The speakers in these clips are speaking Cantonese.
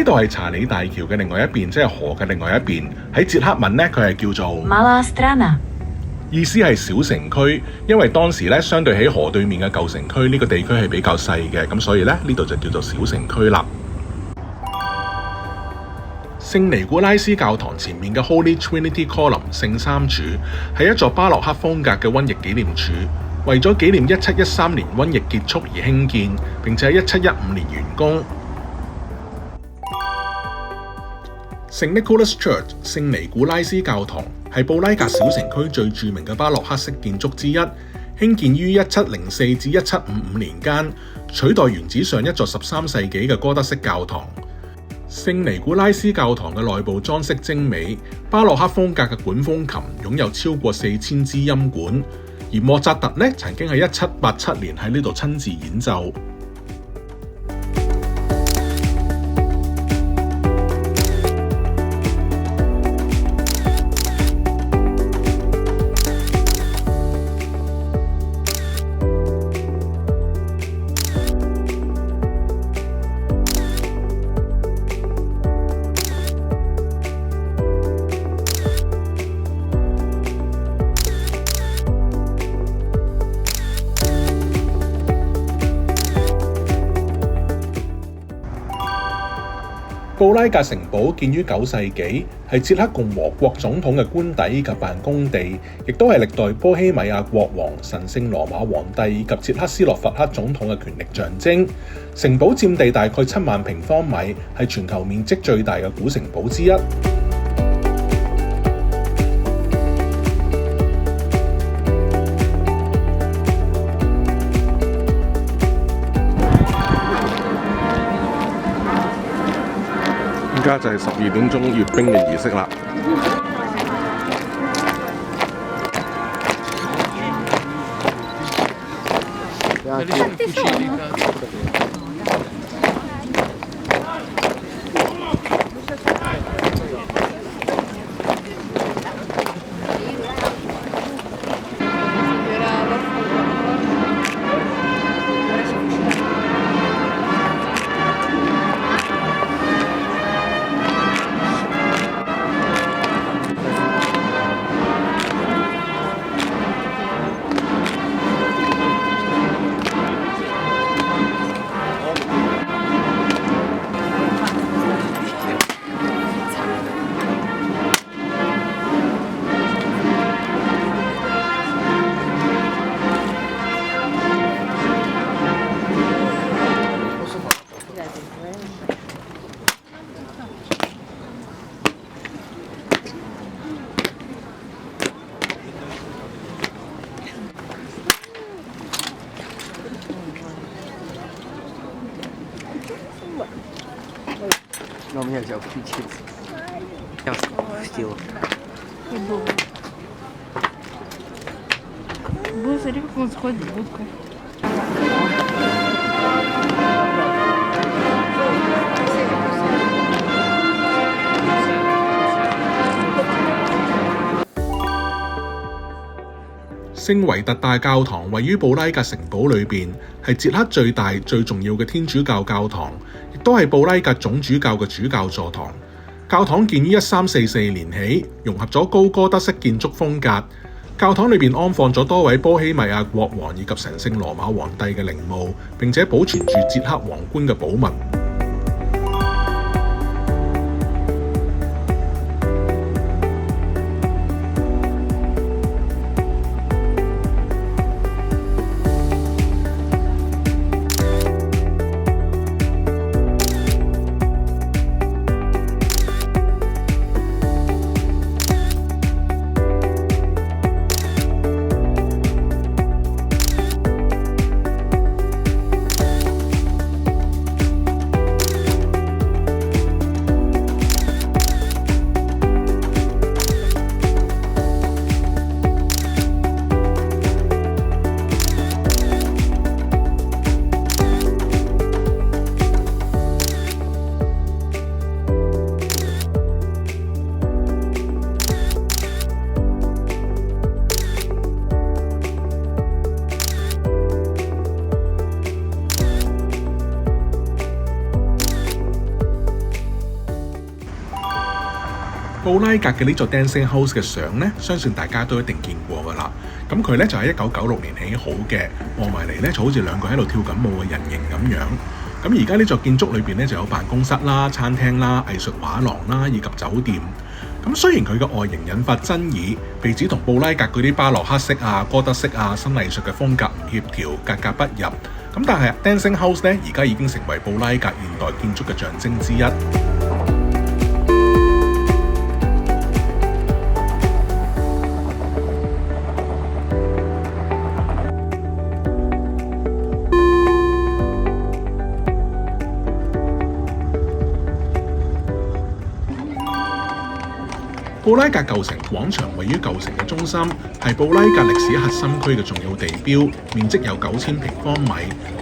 呢度係查理大橋嘅另外一邊，即係河嘅另外一邊。喺捷克文呢，佢係叫做 Malá strana。意思係小城區，因為當時咧相對喺河對面嘅舊城區呢個地區係比較細嘅，咁所以咧呢度就叫做小城區啦。聖尼古拉斯教堂前面嘅 Holy Trinity Column 聖三柱係一座巴洛克風格嘅瘟疫紀念柱，為咗紀念1713年瘟疫結束而興建，並且喺1715年完工。聖 Nicholas Church 聖尼古拉斯教堂係布拉格小城區最著名嘅巴洛克式建築之一，興建於1704至1755年間，取代原址上一座13世紀嘅哥德式教堂。聖尼古拉斯教堂嘅內部裝飾精美，巴洛克風格嘅管風琴擁有超過4000支音管，而莫扎特呢曾經喺1787年喺呢度親自演奏。布拉格城堡建於9世紀，係捷克共和國總統嘅官邸及辦公地，亦都係歷代波希米亞國王、神聖羅馬皇帝以及捷克斯洛伐克總統嘅權力象徵。城堡佔地大概7萬平方米，係全球面積最大嘅古城堡之一。而家就係12點鐘閱兵嘅儀式啦。那我们要叫включить. Я впустила. Смотри, как он сходит в будку.聖維特大教堂位於布拉格城堡裏邊，係捷克最大最重要嘅天主教教堂，亦都係布拉格總主教嘅主教座堂。教堂建於1344年起，融合咗高哥德式建築風格。教堂裏邊安放咗多位波希米亞國王以及神聖羅馬皇帝嘅陵墓，並且保存住捷克皇冠嘅寶物。布拉格嘅呢座 Dancing House 嘅相呢，相信大家都一定見過㗎啦。咁佢呢就係1996年起好嘅，望埋嚟呢就好似兩個喺度跳緊舞嘅人形咁樣。咁而家呢座建築裏邊呢就有辦公室啦、餐廳啦、藝術畫廊啦以及酒店。咁雖然佢嘅外形引發爭議，被指同布拉格嗰啲巴洛克式啊、哥德式啊、新藝術嘅風格唔協調、格格不入。咁但係 Dancing House 呢，而家已經成為布拉格現代建築嘅象徵之一。布拉格舊城廣場位於舊城嘅中心，係布拉格歷史核心區嘅重要地標，面積有9000平方米，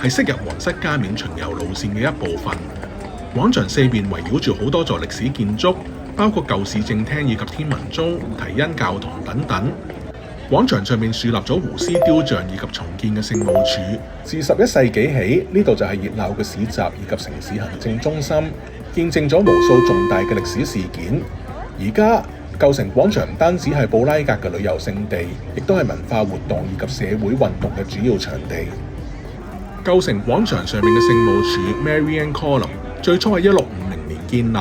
係昔日皇室加冕巡遊路線嘅一部分。廣場四邊圍繞住好多座歷史建築，包括舊市政廳以及天文鐘、提恩教堂等等。廣場上面樹立咗胡斯雕像以及重建嘅聖母柱。自11世紀起，呢度就係熱鬧嘅市集以及城市行政中心，見證咗無數重大嘅歷史事件。而家舊城廣場唔單止係布拉格嘅旅遊勝地，亦都係文化活動以及社會運動嘅主要場地。舊城廣場上面嘅聖母柱 Marian Column 最初係1650年建立，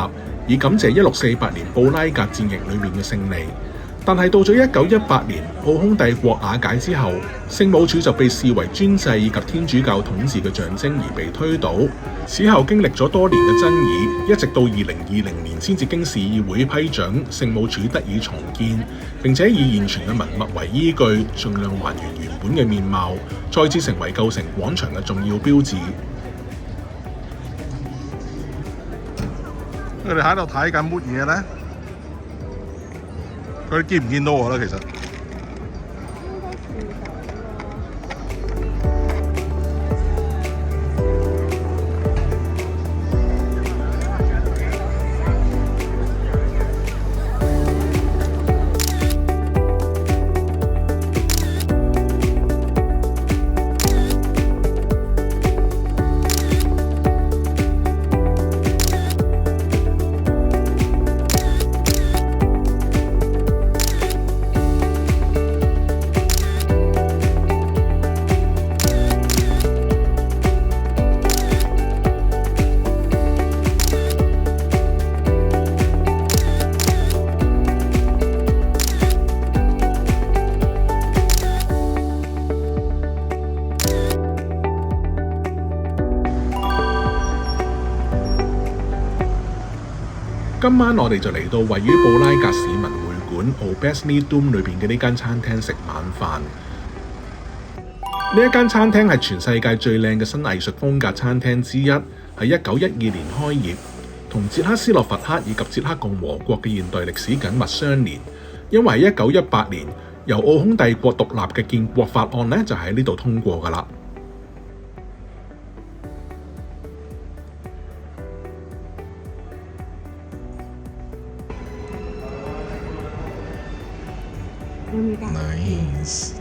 以感謝1648年布拉格戰役裏面嘅勝利。但係到咗1918年奧匈帝國瓦解之後，聖母柱就被視為專制以及天主教統治嘅象徵而被推倒。此後經歷咗多年嘅爭議，一直到2020年先至經市議會批准聖母柱得以重建，並且以現存嘅文物為依據，盡量還原原本嘅面貌，再次成為舊城廣場嘅重要標誌。佢哋喺度睇緊乜嘢咧？佢哋見唔見到我咧？其實今晚我哋就嚟到位於布拉格市民會館 Obecny Dome 裏邊嘅呢間餐廳食晚飯。呢一間餐廳係全世界最靚嘅新藝術風格餐廳之一，喺1912年開業，同捷克斯洛伐克以及捷克共和國嘅現代歷史緊密相連。因為喺1918年由奧匈帝國獨立嘅建國法案呢，就喺呢度通過㗎啦。Nice。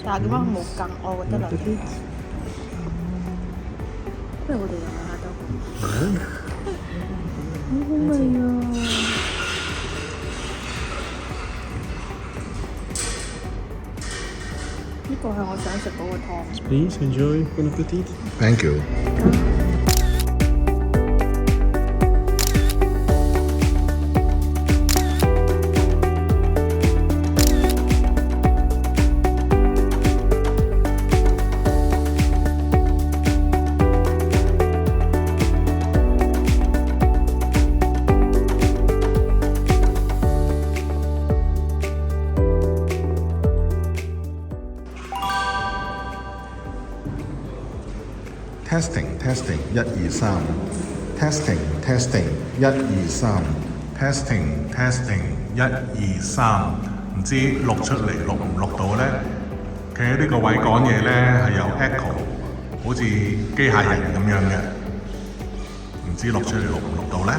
但係點解冇羹？我覺得有啲，不如我哋飲下都。好味啊！呢個係我想食嗰個湯。Please enjoy. Bon appetit. Thank you. Testing 1 2 3 Testing 1 2 3 Testing 1 2 3，唔知錄出嚟錄唔錄到呢？佢喺呢個位講嘢呢係有 echo， 好似機械人咁樣嘅，唔知錄出嚟錄唔錄到呢？